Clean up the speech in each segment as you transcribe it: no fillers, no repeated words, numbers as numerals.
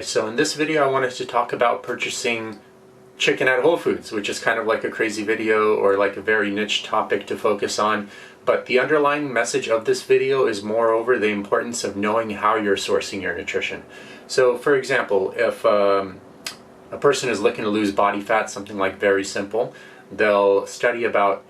So in this video I wanted to talk about purchasing chicken at Whole Foods, which is kind of like a crazy video or like a very niche topic to focus on. But the underlying message of this video is moreover the importance of knowing how you're sourcing your nutrition. So for example, if a person is looking to lose body fat, something like very simple, they'll study about,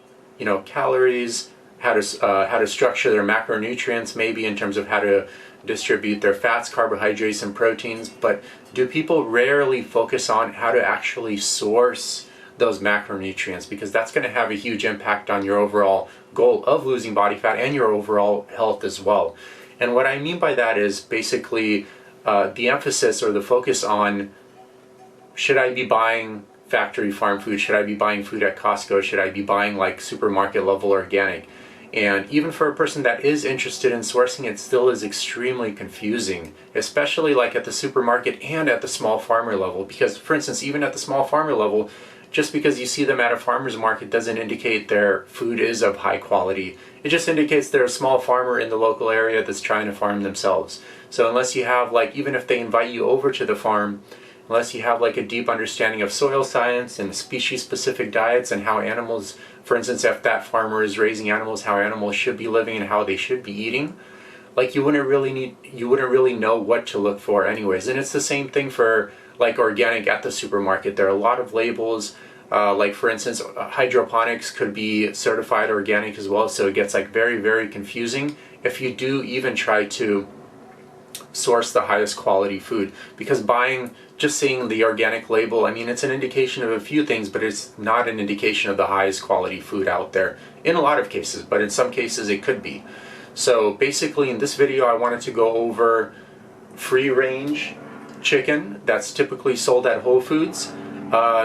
calories, how to structure their macronutrients, maybe in terms of how to distribute their fats, carbohydrates, and proteins. But do people rarely focus on how to actually source those macronutrients? Because that's going to have a huge impact on your overall goal of losing body fat and your overall health as well. And what I mean by that is basically the emphasis or the focus on, should I be buying factory farm food? Should I be buying food at Costco? Should I be buying like supermarket level organic? And even for a person that is interested in sourcing, it still is extremely confusing, especially like at the supermarket and at the small farmer level. Because for instance, even at the small farmer level, just because you see them at a farmer's market doesn't indicate their food is of high quality. It just indicates they're a small farmer in the local area that's trying to farm themselves. So unless you have even if they invite you over to the farm, unless you have a deep understanding of soil science and species-specific diets and how animals, for instance, if that farmer is raising animals, how animals should be living and how they should be eating, you wouldn't really know what to look for anyways. And it's the same thing for organic at the supermarket. There are a lot of labels, for instance, hydroponics could be certified organic as well, so it gets very, very confusing if you do even try to source the highest quality food. Because just seeing the organic label, it's an indication of a few things, but it's not an indication of the highest quality food out there in a lot of cases, but in some cases it could be. So basically in this video I wanted to go over free range chicken that's typically sold at Whole Foods.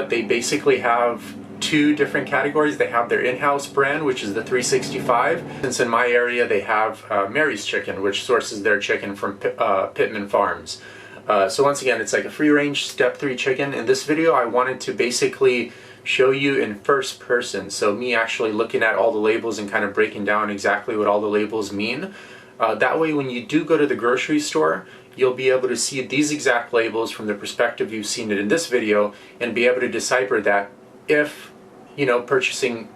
They basically have two different categories. They have their in-house brand, which is the 365. Since in my area they have Mary's Chicken, which sources their chicken from Pittman Farms. So once again, it's like a free range step 3 chicken. In this video I wanted to basically show you in first person, so me actually looking at all the labels and kind of breaking down exactly what all the labels mean. That way when you do go to the grocery store, you'll be able to see these exact labels from the perspective you've seen it in this video and be able to decipher that if purchasing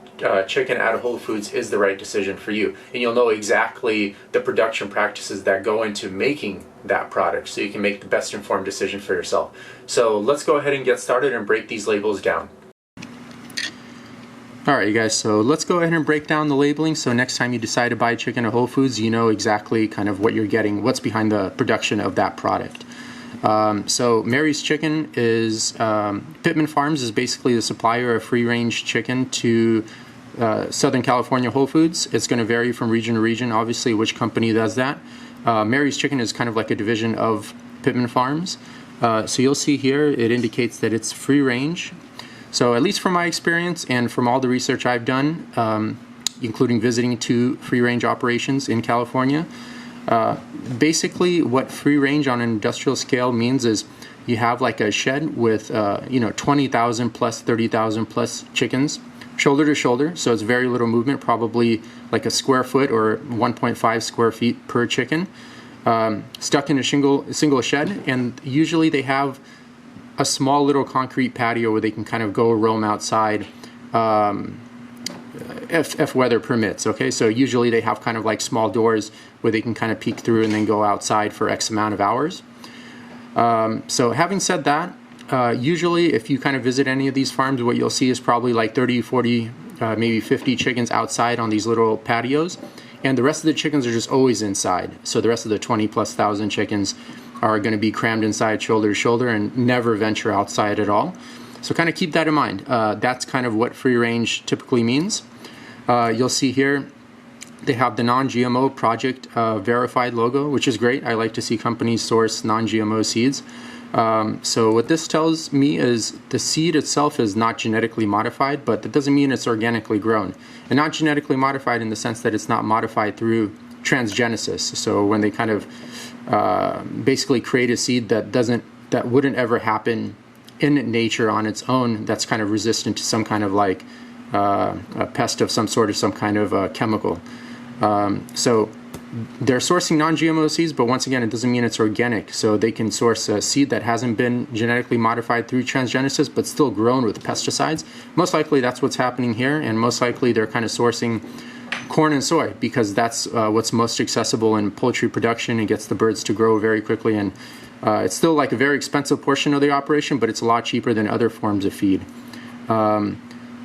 chicken at Whole Foods is the right decision for you. And you'll know exactly the production practices that go into making that product, so you can make the best informed decision for yourself. So let's go ahead and get started and break these labels down. Alright you guys, so let's go ahead and break down the labeling, so next time you decide to buy chicken at Whole Foods, you know exactly kind of what you're getting, what's behind the production of that product. So Mary's Chicken is, Pittman Farms is basically the supplier of free range chicken to Southern California Whole Foods. It's going to vary from region to region, obviously, which company does that. Mary's Chicken is kind of like a division of Pittman Farms. So you'll see here it indicates that it's free range. So at least from my experience and from all the research I've done, including visiting 2 free range operations in California, basically what free range on an industrial scale means is you have a shed with 20,000 plus 30,000 plus chickens shoulder to shoulder, so it's very little movement, probably a square foot or 1.5 square feet per chicken, stuck in a single shed. And usually they have a small little concrete patio where they can kind of go roam outside if weather permits. Okay, so usually they have kind of small doors where they can kind of peek through and then go outside for X amount of hours. So having said that, usually if you kind of visit any of these farms, what you'll see is probably 30, 40, maybe 50 chickens outside on these little patios, and the rest of the chickens are just always inside. So the rest of the 20,000+ chickens are going to be crammed inside shoulder to shoulder and never venture outside at all. So kind of keep that in mind. That's kind of what free range typically means. You'll see here they have the non-GMO project verified logo, which is great. I like to see companies source non-GMO seeds. So what this tells me is the seed itself is not genetically modified, but that doesn't mean it's organically grown. And not genetically modified in the sense that it's not modified through transgenesis. So when they kind of basically create a seed that wouldn't ever happen in nature on its own, that's kind of resistant to some kind of a pest of some sort or some kind of chemical. So they're sourcing non-GMO seeds, but once again, it doesn't mean it's organic. So they can source a seed that hasn't been genetically modified through transgenesis, but still grown with pesticides. Most likely that's what's happening here, and most likely they're kind of sourcing corn and soy because that's what's most accessible in poultry production. It gets the birds to grow very quickly, and it's still like a very expensive portion of the operation, but it's a lot cheaper than other forms of feed.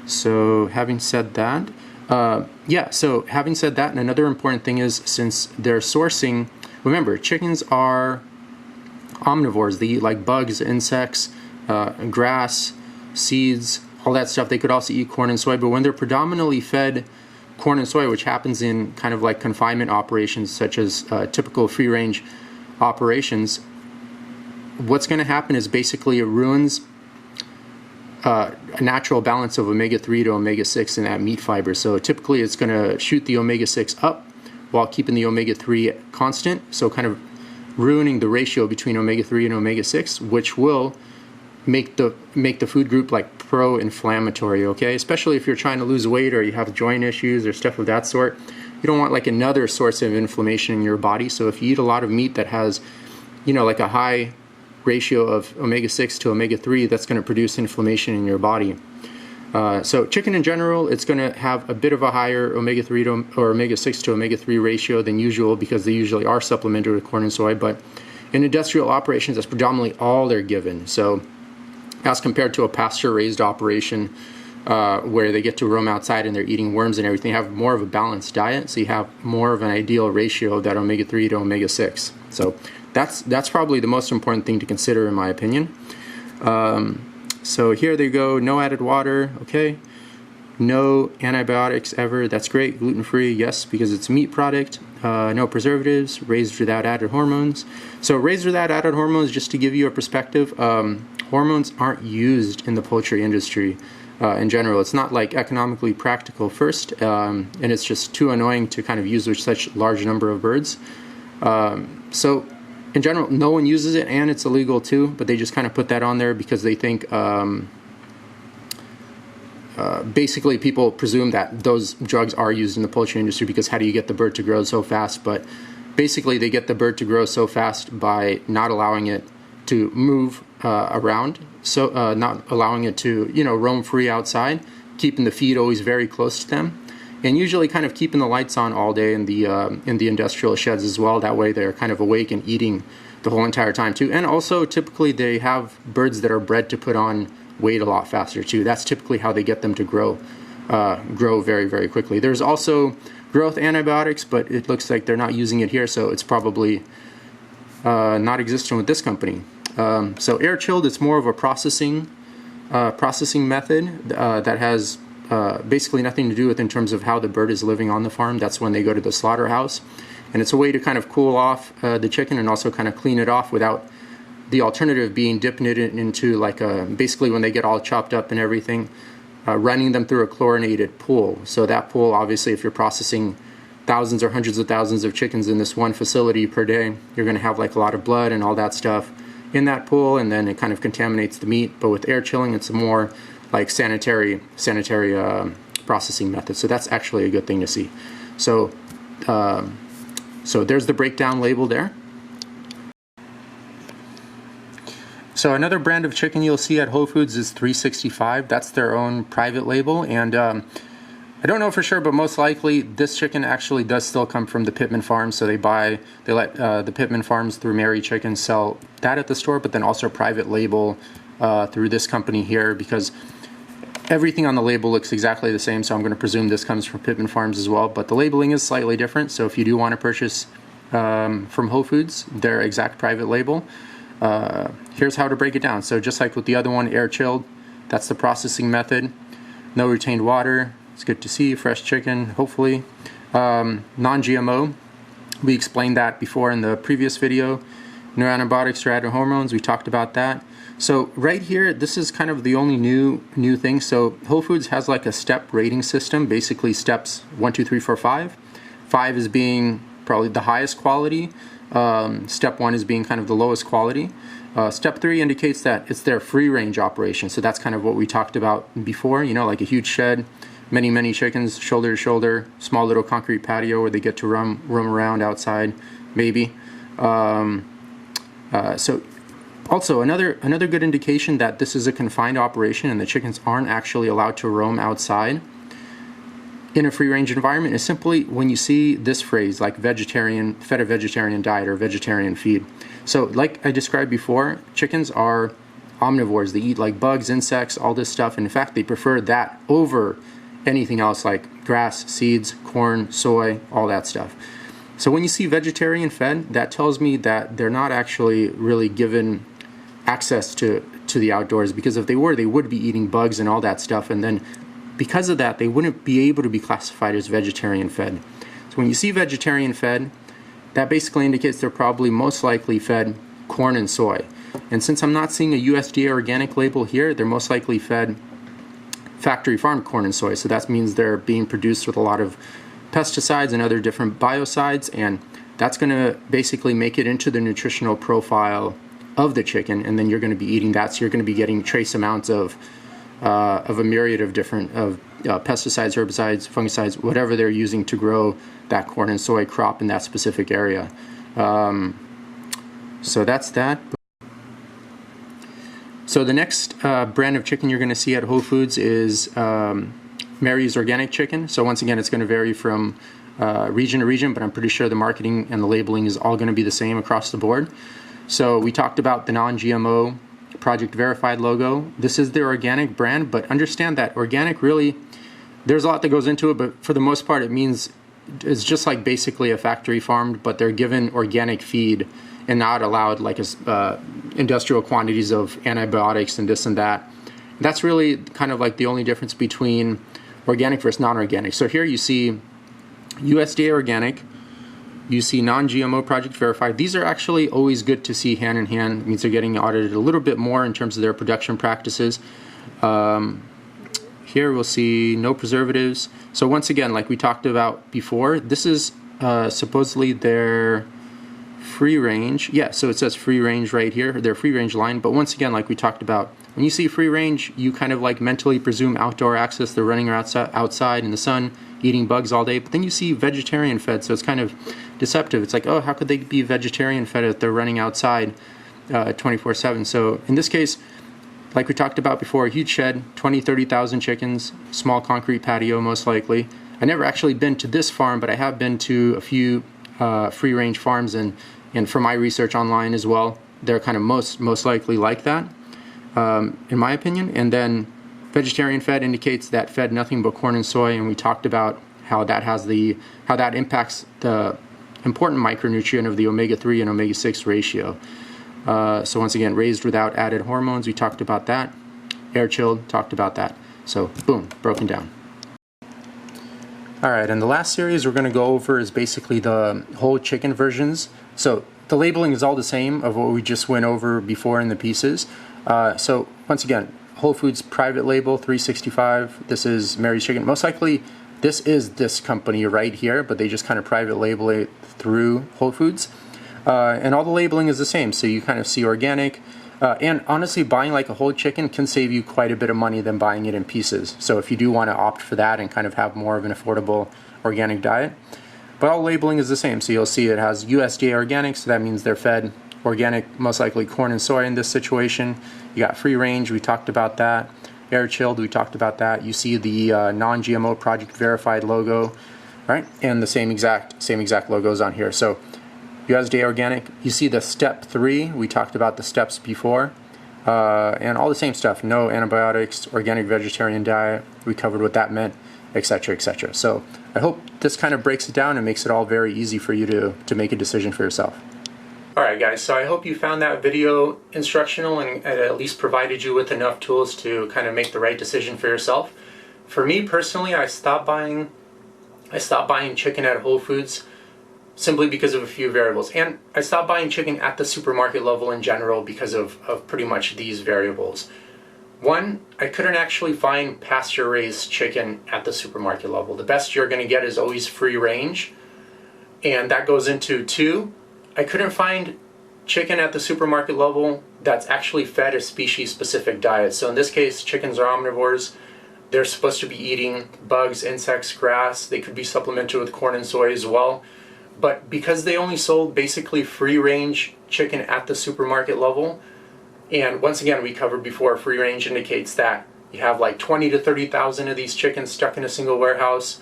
So having said that, having said that, and another important thing is, since they're sourcing, remember, chickens are omnivores. They eat like bugs, insects, grass, seeds, all that stuff. They could also eat corn and soy, but when they're predominantly fed corn and soy, which happens in kind of like confinement operations, such as typical free-range operations, what's going to happen is basically it ruins a natural balance of omega-3 to omega-6 in that meat fiber. So typically it's going to shoot the omega-6 up while keeping the omega-3 constant, so kind of ruining the ratio between omega-3 and omega-6, which will make the food group like pro-inflammatory, okay? Especially if you're trying to lose weight or you have joint issues or stuff of that sort. You don't want like another source of inflammation in your body. So if you eat a lot of meat that has, like a high ratio of omega-6 to omega-3, that's going to produce inflammation in your body. So chicken in general, it's going to have a bit of a higher omega-3 or omega-6 to omega-3 ratio than usual because they usually are supplemented with corn and soy, but in industrial operations, that's predominantly all they're given. So as compared to a pasture-raised operation where they get to roam outside and they're eating worms and everything, have more of a balanced diet, so you have more of an ideal ratio of that omega-3 to omega-6. So that's probably the most important thing to consider, in my opinion. So here they go, no added water, okay. No antibiotics ever, that's great. Gluten-free, yes, because it's a meat product. No preservatives, raised without added hormones. So raised without added hormones, just to give you a perspective, hormones aren't used in the poultry industry in general. It's not like economically practical first, and it's just too annoying to kind of use with such large number of birds. So in general, no one uses it, and it's illegal too, but they just kind of put that on there because they think basically people presume that those drugs are used in the poultry industry because how do you get the bird to grow so fast? But basically they get the bird to grow so fast by not allowing it to move around, so not allowing it to roam free outside, keeping the feed always very close to them, and usually kind of keeping the lights on all day in the industrial sheds as well. That way they're kind of awake and eating the whole entire time too. And also typically they have birds that are bred to put on weight a lot faster too. That's typically how they get them to grow very, very quickly. There's also growth antibiotics, but it looks like they're not using it here, so it's probably not existent with this company. So air chilled, it's more of a processing method that has basically nothing to do with in terms of how the bird is living on the farm. That's when they go to the slaughterhouse, and it's a way to kind of cool off the chicken and also kind of clean it off without the alternative being dipping it into like basically when they get all chopped up and everything, running them through a chlorinated pool. So that pool, obviously, if you're processing thousands or hundreds of thousands of chickens in this one facility per day, you're going to have like a lot of blood and all that stuff in that pool, and then it kind of contaminates the meat. But with air chilling, it's a more like sanitary processing method. So that's actually a good thing to see. So so there's the breakdown label there. So another brand of chicken you'll see at Whole Foods is 365. That's their own private label, and I don't know for sure, but most likely this chicken actually does still come from the Pittman Farms. So they let the Pittman Farms through Mary Chicken sell that at the store, but then also private label through this company here, because everything on the label looks exactly the same. So I'm going to presume this comes from Pittman Farms as well, but the labeling is slightly different. So if you do want to purchase from Whole Foods, their exact private label, here's how to break it down. So just like with the other one, air chilled, that's the processing method. No retained water. It's good to see. Fresh chicken, hopefully. Non-GMO. We explained that before in the previous video. No antibiotics or added hormones. We talked about that. So right here, this is kind of the only new thing. So Whole Foods has like a step rating system. Basically steps 1, 2, 3, 4, 5. 5 is being probably the highest quality. Step 1 is being kind of the lowest quality. Step 3 indicates that it's their free range operation. So that's kind of what we talked about before, like a huge shed many chickens shoulder to shoulder, small little concrete patio where they get to roam around outside, maybe. So also another good indication that this is a confined operation and the chickens aren't actually allowed to roam outside in a free-range environment is simply when you see this phrase like vegetarian, fed a vegetarian diet or vegetarian feed. So like I described before, chickens are omnivores. They eat like bugs, insects, all this stuff. And in fact, they prefer that over anything else like grass, seeds, corn, soy, all that stuff. So when you see vegetarian fed, that tells me that they're not actually really given access to the outdoors, because if they were, they would be eating bugs and all that stuff, and then because of that, they wouldn't be able to be classified as vegetarian fed. So when you see vegetarian fed, that basically indicates they're probably most likely fed corn and soy. And since I'm not seeing a USDA organic label here, they're most likely fed factory farmed corn and soy. So that means they're being produced with a lot of pesticides and other different biocides, and that's going to basically make it into the nutritional profile of the chicken, and then you're going to be eating that, so you're going to be getting trace amounts of a myriad of different pesticides, herbicides, fungicides, whatever they're using to grow that corn and soy crop in that specific area. So that's that. So the next brand of chicken you're going to see at Whole Foods is Mary's Organic Chicken. So once again, it's going to vary from region to region, but I'm pretty sure the marketing and the labeling is all going to be the same across the board. So we talked about the non-GMO Project Verified logo. This is their organic brand, but understand that organic really, there's a lot that goes into it, but for the most part it means it's just like basically a factory farmed, but they're given organic feed and not allowed like industrial quantities of antibiotics and this and that. That's really kind of like the only difference between organic versus non-organic. So here you see USDA organic, you see non-GMO Project Verified. These are actually always good to see hand in hand. It means they're getting audited a little bit more in terms of their production practices. Here we'll see no preservatives. So once again, like we talked about before, this is supposedly their free range. Yeah, so it says free range right here, their free range line. But once again, like we talked about, when you see free range, you kind of like mentally presume outdoor access. They're running outside in the sun, eating bugs all day. But then you see vegetarian fed, so it's kind of deceptive. It's like, oh, how could they be vegetarian fed if they're running outside 24/7? So in this case, like we talked about before, a huge shed, 20, 30,000 chickens, small concrete patio most likely. I never actually been to this farm, but I have been to a few free range farms, and from my research online as well, they're kind of most likely like that, in my opinion. And then vegetarian fed indicates that fed nothing but corn and soy, and we talked about how that impacts the important micronutrient of the omega-3 and omega-6 ratio. So once again, raised without added hormones, we talked about that. Air chilled, talked about that. So boom, broken down. All right, and the last series we're going to go over is basically the whole chicken versions. So the labeling is all the same of what we just went over before in the pieces. So once again, Whole Foods private label 365. This is Mary's Chicken. Most likely this is this company right here, but they just kind of private label it through Whole Foods. And all the labeling is the same, so you kind of see organic. And honestly, buying like a whole chicken can save you quite a bit of money than buying it in pieces. So if you do want to opt for that and kind of have more of an affordable organic diet. But all labeling is the same, so you'll see it has USDA organic, so that means they're fed organic, most likely corn and soy in this situation. You got free range, we talked about that. Air chilled, we talked about that. You see the non-GMO Project Verified logo, right? And the same exact logos on here. So USDA organic, you see the step 3, we talked about the steps before, and all the same stuff, no antibiotics, organic vegetarian diet, we covered what that meant, etc., etc. So I hope this kind of breaks it down and makes it all very easy for you to make a decision for yourself. Alright guys, so I hope you found that video instructional and at least provided you with enough tools to kind of make the right decision for yourself. For me personally, I stopped buying chicken at Whole Foods simply because of a few variables. And I stopped buying chicken at the supermarket level in general because of pretty much these variables. One, I couldn't actually find pasture-raised chicken at the supermarket level. The best you're going to get is always free range, and that goes into 2. I couldn't find chicken at the supermarket level that's actually fed a species-specific diet. So in this case, chickens are omnivores. They're supposed to be eating bugs, insects, grass. They could be supplemented with corn and soy as well. But because they only sold basically free-range chicken at the supermarket level, and once again, we covered before, free-range indicates that you have like 20 to 30,000 of these chickens stuck in a single warehouse,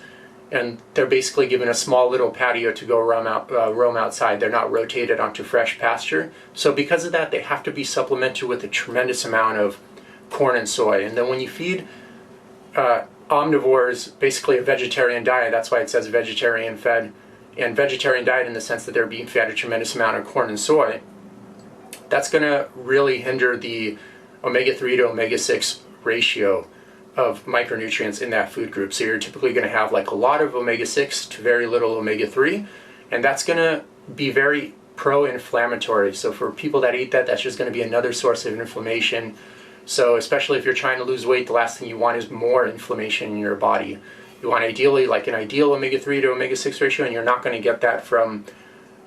and they're basically given a small little patio to go roam outside. They're not rotated onto fresh pasture. So because of that, they have to be supplemented with a tremendous amount of corn and soy. And then when you feed omnivores basically a vegetarian diet, that's why it says vegetarian fed, and vegetarian diet in the sense that they're being fed a tremendous amount of corn and soy, that's going to really hinder the omega-3 to omega-6 ratio of micronutrients in that food group. So you're typically going to have like a lot of omega-6 to very little omega-3, and that's going to be very pro-inflammatory. So for people that eat that, that's just going to be another source of inflammation. So especially if you're trying to lose weight, the last thing you want is more inflammation in your body. You want ideally like an ideal omega-3 to omega-6 ratio, and you're not going to get that from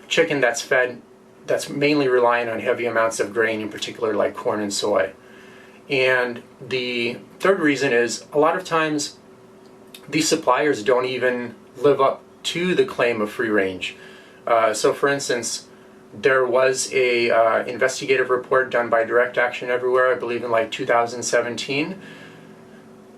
chicken that's mainly relying on heavy amounts of grain, in particular like corn and soy. And the third reason is a lot of times these suppliers don't even live up to the claim of free range. So for instance, there was a investigative report done by Direct Action Everywhere, I believe in like 2017,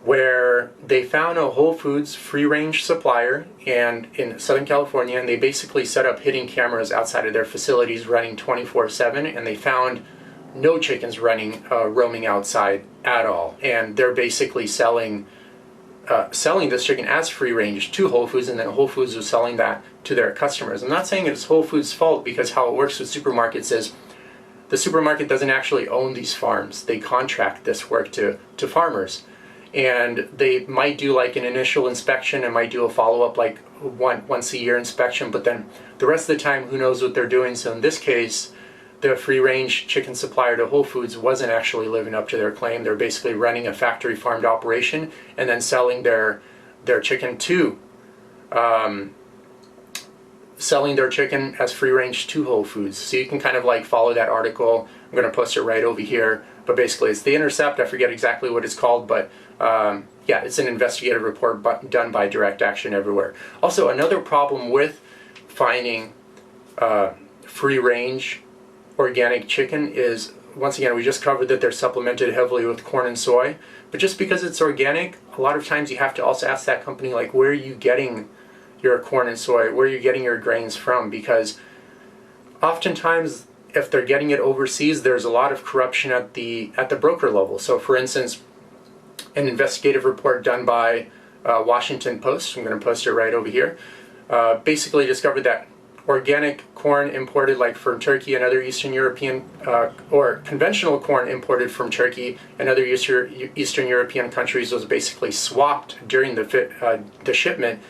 where they found a Whole Foods free-range supplier and in Southern California, and they basically set up hidden cameras outside of their facilities running 24/7, and they found no chickens roaming outside at all. And they're basically selling this chicken as free-range to Whole Foods, and then Whole Foods was selling that to their customers. I'm not saying it's Whole Foods' fault, because how it works with supermarkets is the supermarket doesn't actually own these farms. They contract this work to farmers. And they might do like an initial inspection and might do a follow-up like once a year inspection, but then the rest of the time, who knows what they're doing. So in this case, the free-range chicken supplier to Whole Foods wasn't actually living up to their claim. They're basically running a factory farmed operation and then selling their chicken to selling their chicken as free-range to Whole Foods. So you can kind of like follow that article. I'm going to post it right over here. But basically, it's The Intercept. I forget exactly what it's called, but yeah, it's an investigative report done by Direct Action Everywhere. Also, another problem with finding free-range organic chicken is, once again, we just covered that they're supplemented heavily with corn and soy. But just because it's organic, a lot of times you have to also ask that company, like, where are you getting your corn and soy? Where are you getting your grains from? Because oftentimes, if they're getting it overseas, there's a lot of corruption at the broker level. So for instance, an investigative report done by Washington Post, I'm going to post it right over here, basically discovered that organic corn imported like from Turkey and other Eastern European, or conventional corn imported from Turkey and other Eastern European countries was basically swapped during the shipment.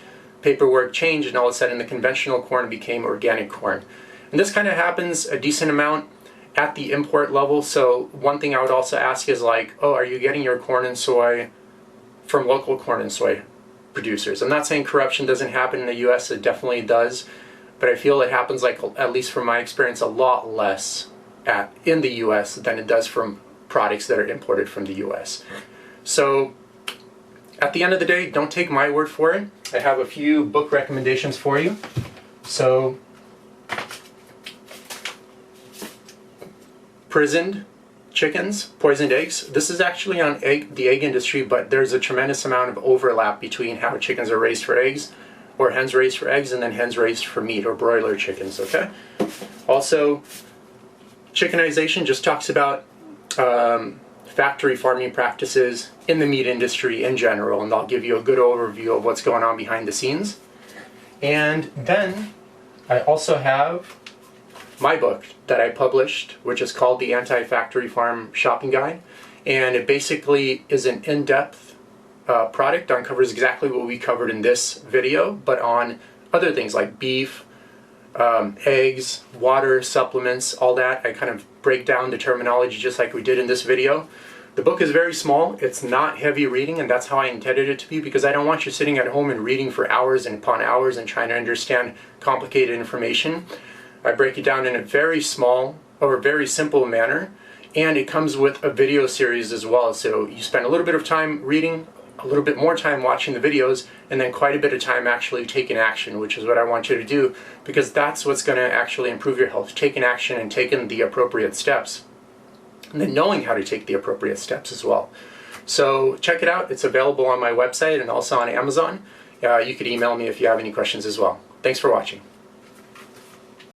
Paperwork changed, and all of a sudden the conventional corn became organic corn. And this kind of happens a decent amount at the import level. So one thing I would also ask is like, oh, are you getting your corn and soy from local corn and soy producers? I'm not saying corruption doesn't happen in the US, it definitely does, but I feel it happens, like, at least from my experience, a lot less in the US than it does from products that are imported from the US. So at the end of the day, don't take my word for it. I have a few book recommendations for you. So Prisoned Chickens, Poisoned Eggs. This is actually on the egg industry, but there's a tremendous amount of overlap between how chickens are raised for eggs, or hens raised for eggs, and then hens raised for meat, or broiler chickens, okay? Also, Chickenization just talks about factory farming practices in the meat industry in general, and I'll give you a good overview of what's going on behind the scenes. And then I also have my book that I published, which is called The Anti-Factory Farm Shopping Guide, and it basically is an in-depth product, uncovers exactly what we covered in this video, but on other things like beef, eggs, water, supplements, all that. I kind of break down the terminology just like we did in this video. The book is very small, it's not heavy reading, and that's how I intended it to be, because I don't want you sitting at home and reading for hours and upon hours and trying to understand complicated information. I break it down in a very small or very simple manner, and it comes with a video series as well. So you spend a little bit of time reading a little bit more time watching the videos, and then quite a bit of time actually taking action, which is what I want you to do, because that's what's going to actually improve your health, taking action and taking the appropriate steps, and then knowing how to take the appropriate steps as well. So check it out. It's available on my website and also on Amazon. You could email me if you have any questions as well. Thanks for watching.